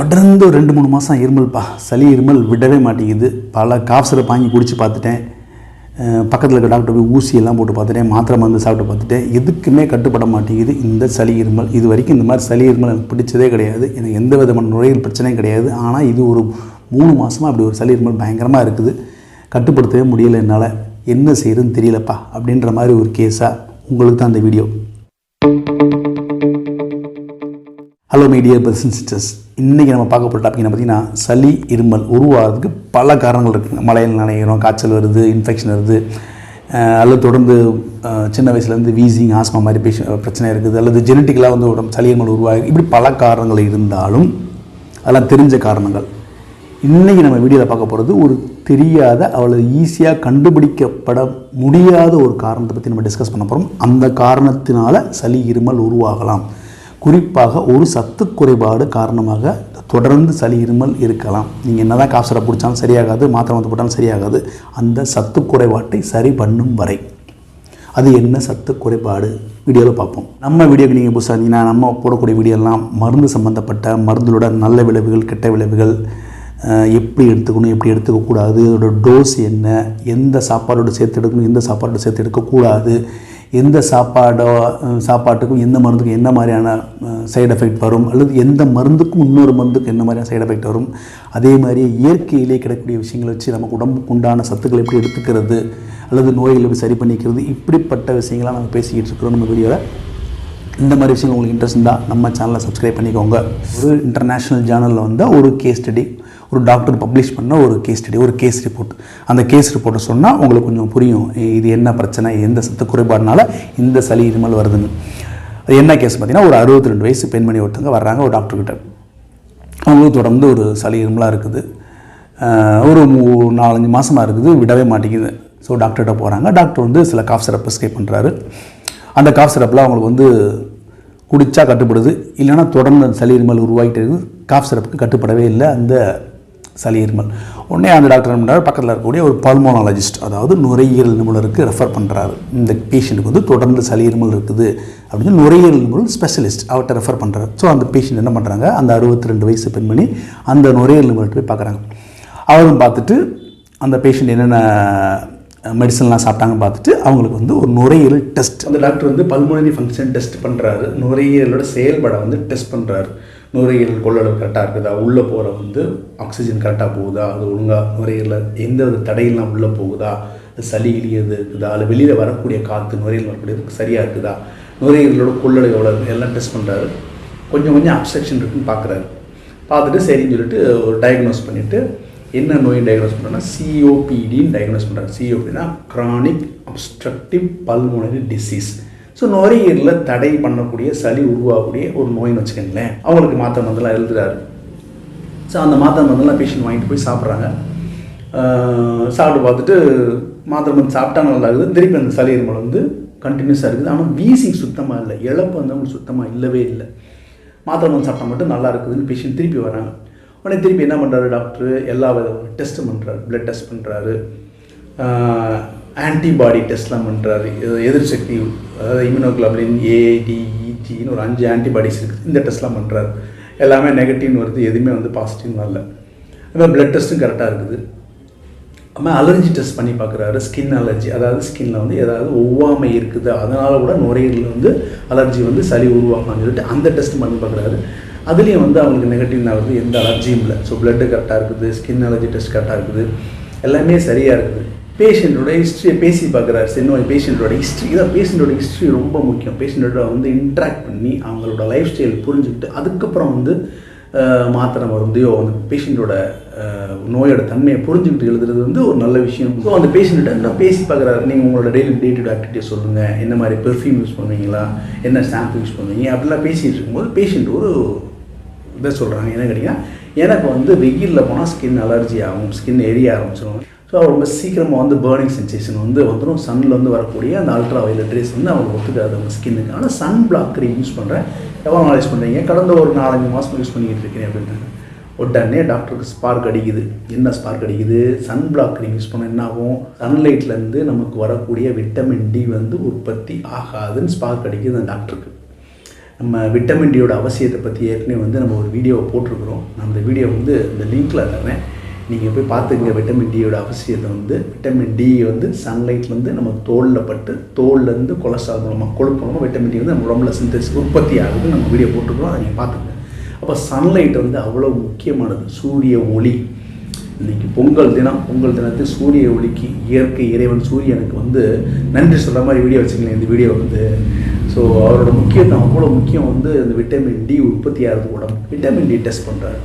தொடர்ந்து 2-3 மாதம் இருமல்ப்பா, சளி இருமல் விடவே மாட்டேங்குது. பல காஃப் சிரப் வாங்கி குடித்து பார்த்துட்டேன், பக்கத்தில் இருக்க டாக்டர் போய் ஊசியெல்லாம் போட்டு பார்த்துட்டேன், மாத்திரை மருந்து சாப்பிட்டு பார்த்துட்டேன், எதுக்குமே கட்டுப்பட மாட்டேங்குது இந்த சளி இருமல். இது வரைக்கும் இந்த மாதிரி சளி இருமல் எனக்கு பிடிச்சதே கிடையாது, எனக்கு எந்த விதமான நுரையீரல் பிரச்சனையும் கிடையாது. ஆனால் இது ஒரு 3 மாதமாக அப்படி ஒரு சளி இருமல் பயங்கரமாக இருக்குது, கட்டுப்படுத்தவே முடியலை என்னால், என்ன செய்யுதுன்னு தெரியலப்பா அப்படின்ற மாதிரி ஒரு கேஸாக உங்களுக்கு தான் அந்த video. Hello my dear brothers and sisters, இன்றைக்கி நம்ம பார்க்க போகிற டாபிக் என்ன பார்த்திங்கன்னா, சளி இருமல் உருவாகிறதுக்கு பல காரணங்கள் இருக்குங்க. மழையில் நனைகிறோம், காய்ச்சல் வருது, இன்ஃபெக்ஷன் வருது, அல்லது தொடர்ந்து சின்ன வயசுலேருந்து வீசிங் ஆஸ்மா மாதிரி பிரச்சனை இருக்குது, அல்லது ஜெனட்டிக்கலாக வந்து உடம்பு சளி இருமல் உருவாகி, இப்படி பல காரணங்கள் இருந்தாலும் அதெல்லாம் தெரிஞ்ச காரணங்கள். இன்றைக்கி நம்ம வீடியோவில் பார்க்க போகிறது ஒரு தெரியாத அவ்வளோ ஈஸியாக கண்டுபிடிக்கப்பட முடியாத ஒரு காரணத்தை பற்றி நம்ம டிஸ்கஸ் பண்ண போகிறோம். அந்த காரணத்தினால சளி இருமல் உருவாகலாம். குறிப்பாக ஒரு சத்து குறைபாடு காரணமாக தொடர்ந்து சளி இருமல் இருக்கலாம். நீங்கள் என்ன தான் காஃப் சிரப் பிடிச்சாலும் சரியாகாது, மாத்திரை மருந்து போட்டாலும் சரியாகாது. அந்த சத்து குறைபாட்டை சரி பண்ணும் வரை அது என்ன சத்து குறைபாடு வீடியோவில் பார்ப்போம். நம்ம வீடியோக்கு நீங்கள் புதுசாக இருந்தீங்கன்னா நம்ம போடக்கூடிய வீடியோலாம் மருந்து சம்மந்தப்பட்ட, மருந்தோட நல்ல விளைவுகள், கெட்ட விளைவுகள், எப்படி எடுத்துக்கணும், எப்படி எடுத்துக்கக்கூடாது, அதோட டோஸ் என்ன, எந்த சாப்பாடோடு சேர்த்து எடுக்கணும், எந்த சாப்பாடோடு சேர்த்து எடுக்கக்கூடாது, எந்த சாப்பாட்டுக்கும் எந்த மருந்துக்கும் என்ன மாதிரியான சைடு எஃபெக்ட் வரும், அல்லது எந்த மருந்துக்கும் இன்னொரு மருந்துக்கு என்ன மாதிரியான சைடு எஃபெக்ட் வரும், அதே மாதிரி இயற்கையிலே கிடைக்கக்கூடிய விஷயங்களை வச்சு நமக்கு உடம்புக்கு உண்டான சத்துக்களை எப்படி எடுத்துக்கிறது, அல்லது நோய்களை எப்படி சரி பண்ணிக்கிறது, இப்படிப்பட்ட விஷயங்களாக நம்ம பேசிக்கிட்டு இருக்கிறோம் நம்ம வீடியோவில். இந்த மாதிரி விஷயங்கள் உங்களுக்கு இன்ட்ரெஸ்ட் இருந்தால் நம்ம சேனலை சப்ஸ்கிரைப் பண்ணிக்கோங்க. ஒரு இன்டர்நேஷ்னல் ஜேர்னலில் வந்து ஒரு கேஸ் ஸ்டடி, ஒரு டாக்டர் பப்ளிஷ் பண்ண ஒரு கேஸ் ஸ்டடி, ஒரு கேஸ் ரிப்போர்ட். அந்த கேஸ் ரிப்போர்ட்டை சொன்னால் உங்களுக்கு கொஞ்சம் புரியும் இது என்ன பிரச்சனை, எந்த சத்து குறைபாடுனால இந்த சளி இருமல் வருதுன்னு. அது என்ன கேஸ் பார்த்தீங்கன்னா, ஒரு 62 வயசு பெண்மணி ஒருத்தங்க வர்றாங்க ஒரு டாக்டர்கிட்ட. அவங்களுக்கு தொடர்ந்து ஒரு சளி இருமலாக இருக்குது, ஒரு 4-5 மாதமாக இருக்குது, விடவே மாட்டேங்குது. ஸோ டாக்டர்கிட்ட போகிறாங்க. டாக்டர் வந்து சில காஃப் சிரப் ப்ரிஸ்கிரைப் பண்ணுறாரு. அந்த காஃப் சிரப்பில் அவங்களுக்கு வந்து குடித்தா கட்டுப்படுது, இல்லைனா தொடர்ந்து அந்த சளி இருமல் உருவாகிட்டு இருக்குது. காஃப் சிரப்புக்கு கட்டுப்படவே இல்லை அந்த சளி இருமல். உடனே அந்த டாக்டர் என்ன பண்ணுறாரு, பக்கத்தில் இருக்கக்கூடிய ஒரு பல்மோனாலஜிஸ்ட், அதாவது நுரையீரல் நிபுணருக்கு ரெஃபர் பண்ணுறாரு. இந்த பேஷண்ட்டுக்கு வந்து தொடர்ந்து சளி இருமல் இருக்குது அப்படின்னு நுரையீரல் நிபுணர் ஸ்பெஷலிஸ்ட் அவர்கிட்ட ரெஃபர் பண்ணுறாரு. ஸோ அந்த பேஷண்ட் என்ன பண்ணுறாங்க, அந்த 62 வயசு பெண்மணி அந்த நுரையீரல் நிபுணர்கிட்ட போய் பார்க்குறாங்க. அவரும் பார்த்துட்டு அந்த பேஷண்ட் என்னென்ன மெடிசன்லாம் சாப்பிட்டாங்கன்னு பார்த்துட்டு அவங்களுக்கு வந்து ஒரு நுரையீரல் டெஸ்ட், அந்த டாக்டர் வந்து பல்மோனரி ஃபங்க்ஷன் டெஸ்ட் பண்ணுறாரு, நுரையீரலோட செயல்பாடை வந்து டெஸ்ட் பண்ணுறாரு. நுரையீரல் கொள்ளளவு கரெக்டாக இருக்குதா, உள்ளே போகிற வந்து ஆக்சிஜன் கரெக்டாக போகுதா, அது ஒழுங்காக நுரையீரலில் எந்த ஒரு தடையெல்லாம் உள்ளே போகுதா, சளி இழியது இருக்குதா, அதில் வெளியில் வரக்கூடிய காற்று நுரையீரல் வரக்கூடியது சரியாக இருக்குதா, நுரையீரலோட கொள்ளளவு எவ்வளோ எல்லாம் டெஸ்ட் பண்ணுறாரு. கொஞ்சம் அப்ஸ்ட்ரக்ஷன் இருக்குன்னு பார்க்குறாரு. பார்த்துட்டு சரின்னு சொல்லிட்டு ஒரு டயக்னோஸ் பண்ணிவிட்டு என்ன நோய் டயக்னோஸ் பண்ணுறோன்னா சிஓபிடின்னு டயக்னோஸ் பண்ணுறாரு. சிஓபிடினா chronic obstructive pulmonary disease. So நுரையீரலில் தடை பண்ணக்கூடிய சளி உருவாகக்கூடிய ஒரு நோயின்னு வச்சுக்கோங்களேன். அவங்களுக்கு மாத்திரை மருந்தெல்லாம் எழுதுறாரு. ஸோ அந்த மாத்திரை மருந்தெல்லாம் பேஷண்ட் வாங்கிட்டு போய் சாப்பிட்றாங்க. சாப்பிட்டு பார்த்துட்டு மாத்திரை மருந்து சாப்பிட்டா நல்லா இருக்குது, திருப்பி அந்த சளி இருமல் வந்து கண்டினியூஸாக இருக்குது. ஆனால் வீசிங் சுத்தமாக இல்லை, இழப்பு வந்து அவங்களுக்கு சுத்தமாக இல்லவே இல்லை. மாத்திரை மருந்து சாப்பிட்டா மட்டும் நல்லா இருக்குதுன்னு பேஷண்ட் திருப்பி வராங்க. உடனே திருப்பி என்ன பண்ணுறாரு டாக்டர், எல்லா விதமான டெஸ்ட்டும் பண்ணுறாரு. பிளட் டெஸ்ட் பண்ணுறாரு, ஆன்டிபாடி டெஸ்ட்லாம் பண்ணுறாரு, எதிர் சக்தி, அதாவது இம்யூனோகுளோபுலின் ADETன்னு ஒரு 5 ஆன்டிபாடிஸ் இருக்குது, இந்த டெஸ்ட்லாம் பண்ணுறாரு. எல்லாமே நெகட்டிவ்னு வருது, எதுவுமே வந்து பாசிட்டிவ்னு வரல. அதுமாதிரி பிளட் டெஸ்ட்டும் கரெக்டாக இருக்குது. அதுமாதிரி அலர்ஜி டெஸ்ட் பண்ணி பார்க்குறாரு, ஸ்கின் அலர்ஜி, அதாவது ஸ்கின்னில் வந்து ஏதாவது ஒவ்வாமை இருக்குது, அதனால் கூட நுரையீரலில் வந்து அலர்ஜி வந்து சளி உருவாகலாம்னு சொல்லிட்டு அந்த டெஸ்ட் பண்ணி பார்க்குறாரு. அதுலேயும் வந்து அவங்களுக்கு நெகட்டிவ் வருது, எந்த அலர்ஜியும் இல்லை. ஸோ பிளட்டு கரெக்டாக இருக்குது, ஸ்கின் அலர்ஜி டெஸ்ட் கரெக்டாக இருக்குது, எல்லாமே சரியாக இருக்குது. பேஷண்ட்டோட ஹிஸ்ட்ரியை பேசி பார்க்குறாரு. சரி, பேஷண்ட்டோட ஹிஸ்ட்ரி, இதான் பேஷண்ட்டோட ஹிஸ்ட்ரி ரொம்ப முக்கியம். பேஷண்ட்டோட வந்து இன்ட்ராக்ட் பண்ணி அவங்களோட லைஃப் ஸ்டைல் புரிஞ்சுக்கிட்டு அதுக்கப்புறம் வந்து மாத்திரை மருந்தையோ அந்த பேஷண்ட்டோட நோயோட தன்மையை புரிஞ்சுக்கிட்டு எழுதுறது வந்து ஒரு நல்ல விஷயம். ஸோ அந்த பேஷண்ட்டை நான் பேசி பார்க்குறாரு. நீங்கள் உங்களோட டே டு டே ஆக்டிவிட்டியை சொல்லுங்கள், என்ன மாதிரி பெர்ஃப்யூம் யூஸ் பண்ணுவீங்களா, என்ன ஷாம்பு யூஸ் பண்ணுவீங்க, அப்படிலாம் பேசிகிட்டு இருக்கும்போது பேஷண்ட் ஒரு இதை சொல்கிறாங்க. என்ன கேட்டிங்கன்னா, எனக்கு வந்து வெயிலில் போனால் ஸ்கின் அலர்ஜி ஆகும், ஸ்கின் எரிய ஆரம்பிச்சிடும். ஸோ ரொம்ப சீக்கிரமாக வந்து பேர்னிங் சென்சேஷன் வந்து வந்துடும். சன்னில் வந்து வரக்கூடிய அந்த அல்ட்ரா வயலட் ரேஸ் வந்து அவங்க ஒத்துக்காது அவங்க ஸ்கின்னுக்கு. ஆனால் சன் பிளாக் க்ரீம் யூஸ் பண்ணுறேன், எவ்வளோ நாள் யூஸ் பண்ணுறீங்க, கடந்த ஒரு 4-5 மாதம் யூஸ் பண்ணிக்கிட்டு இருக்கேன் அப்படின்றாங்க. உடனே டாக்டருக்கு ஸ்பார்க் அடிக்குது. என்ன ஸ்பார்க் அடிக்குது, சன் பிளாக் க்ரீம் யூஸ் பண்ண என்ன ஆகும், சன்லைட்லேருந்து நமக்கு வரக்கூடிய விட்டமின் D வந்து உற்பத்தி ஆகாதுன்னு ஸ்பார்க் அடிக்குது அந்த டாக்டருக்கு. நம்ம விட்டமின் டியோட அவசியத்தை பற்றி ஏற்கனவே வந்து நம்ம ஒரு வீடியோவை போட்டிருக்கிறோம். நான் அந்த வீடியோ வந்து இந்த லிங்க்கில் தரேன், நீங்கள் போய் பார்த்துங்க. விட்டமின் டியோட அவசியத்தை வந்து விட்டமின் டி வந்து சன்லைட்லேருந்து நம்ம தோலில் பட்டு தோல்லேருந்து கொலஸ்ட்ரால் மூலமாக கொழுப்பு மூலமாக விட்டமின் டி வந்து நம்ம உடம்புல சிந்தசிஸ் உற்பத்தி ஆகுது. நம்ம வீடியோ போட்டிருக்கிறோம், அதை நீங்கள் பார்த்துங்க. அப்போ சன்லைட் வந்து அவ்வளோ முக்கியமானது. சூரிய ஒளி, இன்றைக்கி பொங்கல் தினத்து சூரிய ஒளிக்கு இயற்கை இறைவன் சூரியனுக்கு வந்து நன்றி சொல்கிற மாதிரி வீடியோ வச்சுக்கலாம். இந்த வீடியோ வந்து ஸோ அவரோட முக்கியத்துவம் அவ்வளோ முக்கியம் வந்து இந்த விட்டமின் டி உற்பத்தி ஆகிறது உடம்பு. விட்டமின் டி டெஸ்ட் பண்ணுறாரு.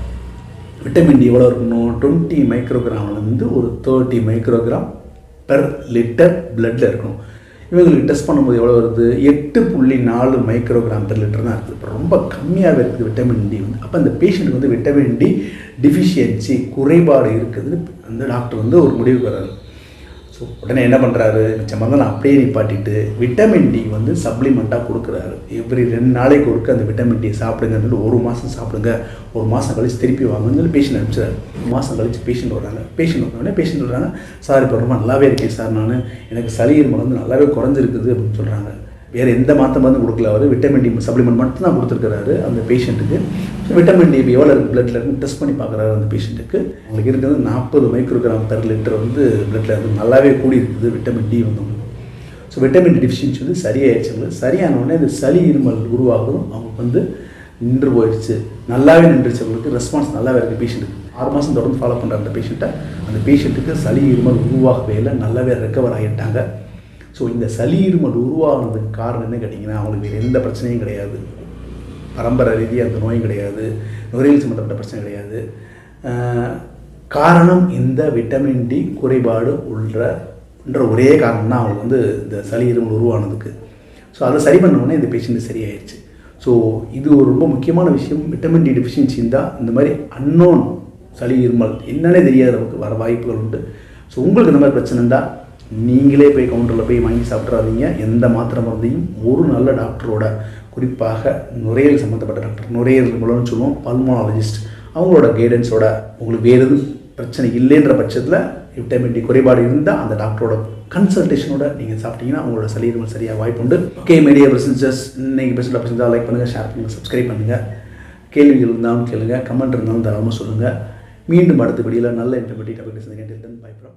விட்டமின் டி எவ்வளோ இருக்கணும்? 20 மைக்ரோகிராம்லேருந்து ஒரு 30 மைக்ரோகிராம் பெர் லிட்டர் பிளட்டில் இருக்கணும். இவங்களுக்கு டெஸ்ட் பண்ணும்போது எவ்வளோ வருது? 8.4 மைக்ரோகிராம் பெர் லிட்டர் தான் இருக்குது. இப்போ ரொம்ப கம்மியாகவே இருக்குது விட்டமின் டி வந்து. அப்போ அந்த பேஷண்ட்டுக்கு வந்து விட்டமின் டி டிஃபிஷியன்சி குறைபாடு இருக்குதுன்னு அந்த டாக்டர் வந்து ஒரு முடிவுக்கு வர்றாரு. ஸோ உடனே என்ன பண்ணுறாரு? மிச்சம் மருந்தெல்லாம் அப்படியே நிப்பாட்டிட்டு விட்டமின் டி வந்து சப்ளிமெண்ட்டாக கொடுக்குறாரு. எவ்ரி 2 நாளைக்கு கொடுக்க அந்த விட்டமின் டி சாப்பிடுங்கன்னு 1 மாதம் சாப்பிடுங்க, 1 மாதம் கழிச்சு திருப்பி வாங்கன்னு சொல்லி பேஷண்ட் அனுப்பிச்சாரு. 1 மாதம் கழிச்சு பேஷண்ட் வர்றாங்க. பேஷண்ட் சொல்கிறாங்க, சார் இப்போ ரொம்ப நல்லாவே இருக்கேன் சார், எனக்கு சளி இருமல் வந்து நல்லாவே குறைஞ்சிருக்குது அப்படின்னு சொல்கிறாங்க. வேறு எந்த மாற்றம் வந்து கொடுக்கல. அவர் விட்டமின் டி சப்ளிமெண்ட் மட்டும் தான் கொடுத்துருக்கிறாரு அந்த பேஷண்ட்டுக்கு. ஸோ விட்டமின் டி எவ்வளோ இருக்குது பிளட்டில் இருக்குன்னு டெஸ்ட் பண்ணி பார்க்குறாரு அந்த பேஷண்ட்டுக்கு. அவங்களுக்கு இருக்கிறது 40 மைக்ரோகிராம் பெர் லிட்டர் வந்து பிளட்டில் இருந்து நல்லாவே கூடி இருக்குது விட்டமின் டி வந்து. ஸோ விட்டமின் டி டிஃபிஷியன்சி வந்து சரியாயிடுச்சு. சரியானவுடனே இந்த சளி இருமல் உருவாகும் அவங்களுக்கு வந்து நின்று போயிடுச்சு, நல்லாவே நின்றுச்சு. அவங்களுக்கு ரெஸ்பான்ஸ் நல்லாவே இருக்குது பேஷண்ட்டுக்கு. 6 மாதம் தொடர்ந்து ஃபாலோ பண்ணுற அந்த பேஷண்ட்டுக்கு சளி இருமல் உருவாகவே இல்லை, நல்லாவே ரெக்கவர் ஆகிட்டாங்க. ஸோ இந்த சளி இருமல் உருவானதுக்கு காரணம் என்ன கேட்டிங்கன்னா, அவங்களுக்கு வேறு எந்த பிரச்சனையும் கிடையாது. பரம்பரை ரீதியாக அந்த நோயும் கிடையாது, நுரையீரல் சம்மந்தப்பட்ட பிரச்சனை கிடையாது. காரணம் இந்த விட்டமின் டி குறைபாடு என்ற ஒரே காரணம் தான் அவங்களுக்கு வந்து இந்த சளி இருமல் உருவானதுக்கு. ஸோ அதை சரி பண்ணோடனே இந்த பேஷண்ட்டு சரியாயிடுச்சு. ஸோ இது ஒரு ரொம்ப முக்கியமான விஷயம். விட்டமின் டி டெஃபிஷியன்சி இருந்தால் இந்த மாதிரி அன்னோன் சளி இருமல் என்னன்னே தெரியாதவங்களுக்கு வர வாய்ப்புகள் உண்டு. ஸோ உங்களுக்கு இந்த மாதிரி பிரச்சனை இருந்தால் நீங்களே போய் கவுண்டரில் போய் வாங்கி சாப்பிட்றாதீங்க. எந்த மாத்திரை மருந்தையும் ஒரு நல்ல டாக்டரோட, குறிப்பாக நுரையீரல் சம்மந்தப்பட்ட டாக்டர், நுரையீரல் மூலம்னு சொல்லுவோம், பல்மோனாலஜிஸ்ட், அவங்களோட கைடன்ஸோட, உங்களுக்கு வேறு எதுவும் பிரச்சனை இல்லைன்ற பட்சத்தில் விட்டமின் டி குறைபாடு இருந்தால் அந்த டாக்டரோட கன்சல்டேஷனோட நீங்கள் சாப்பிட்டீங்கன்னா உங்களோட சளி இருமல் சரியாக வாய்ப்பு உண்டு. ஓகே மீடியா பிரசன்சஸ், இன்றைக்கி பேசுகிற பிரச்சனை லைக் பண்ணுங்கள், ஷேர் பண்ணுங்கள், சப்ஸ்கிரைப் பண்ணுங்கள். கேள்விகள் இருந்தாலும் கேளுங்கள், கமெண்ட் இருந்தாலும் தாராளமாக சொல்லுங்கள். மீண்டும் அடுத்த வீடியோவில் நல்ல இன்ஃபர்மேட்டிவ் டாபிக் பேசுகிறேன். By from